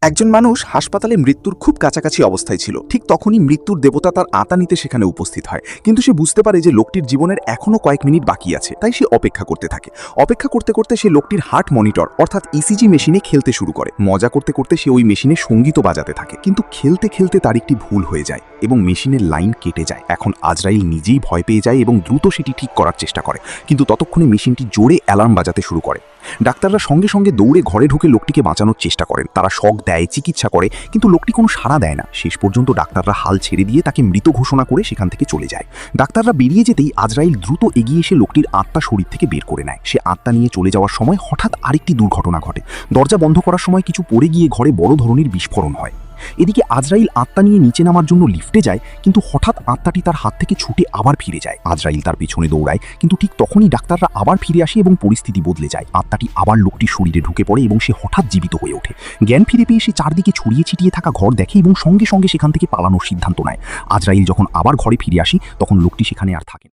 একজন মানুষ হাসপাতালে মৃত্যুর খুব কাছাকাছি অবস্থায় ছিল। ঠিক তখনই মৃত্যুর দেবতা তার আত্মা নিতে সেখানে উপস্থিত হয়। কিন্তু সে বুঝতে পারে যে লোকটির জীবনের এখনও কয়েক মিনিট বাকি আছে, তাই সে অপেক্ষা করতে থাকে। অপেক্ষা করতে করতে সে লোকটির হার্ট মনিটর অর্থাৎ ইসিজি মেশিনে খেলতে শুরু করে। মজা করতে করতে সে ওই মেশিনে সঙ্গীতও বাজাতে থাকে। কিন্তু খেলতে খেলতে তার একটি ভুল হয়ে যায় এবং মেশিনের লাইন কেটে যায়। এখন আজরাইল নিজেই ভয় পেয়ে যায় এবং দ্রুত সেটি ঠিক করার চেষ্টা করে, কিন্তু ততক্ষণে মেশিনটি জোরে অ্যালার্ম বাজাতে শুরু করে। ডাক্তাররা সঙ্গে সঙ্গে দৌড়ে ঘরে ঢুকে লোকটিকে বাঁচানোর চেষ্টা করেন। তারা শক দেয়, চিকিৎসা করে, কিন্তু লোকটি কোনো সাড়া দেয় না। শেষ পর্যন্ত ডাক্তাররা হাল ছেড়ে দিয়ে তাকে মৃত ঘোষণা করে সেখান থেকে চলে যায়। ডাক্তাররা বেরিয়ে যেতেই আজরাইল দ্রুত এগিয়ে এসে লোকটির আত্মা শরীর থেকে বের করে নেয়। সে আত্মা নিয়ে চলে যাওয়ার সময় হঠাৎ আরেকটি দুর্ঘটনা ঘটে। দরজা বন্ধ করার সময় কিছু পড়ে গিয়ে ঘরে বড় ধরনের বিস্ফোরণ হয়। এদিকে আজরাইল আত্মা নিয়ে নিচে নামার জন্য লিফটে যায়, কিন্তু হঠাৎ আত্মাটি তার হাত থেকে ছুটে আবার ফিরে যায়। আজরাইল তার পিছনে দৌড়ায়, কিন্তু ঠিক তখনই ডাক্তাররা আবার ফিরে আসে এবং পরিস্থিতি বদলে যায়। আত্মাটি আবার লোকটির শরীরে ঢুকে পড়ে এবং সে হঠাৎ জীবিত হয়ে ওঠে। জ্ঞান ফিরে পেয়ে সে চারদিকে ছড়িয়ে ছিটিয়ে থাকা ঘর দেখে এবং সঙ্গে সঙ্গে সেখান থেকে পালানোর সিদ্ধান্ত নেয়। আজরাইল যখন আবার ঘরে ফিরে আসি, তখন লোকটি সেখানে আর থাকে না।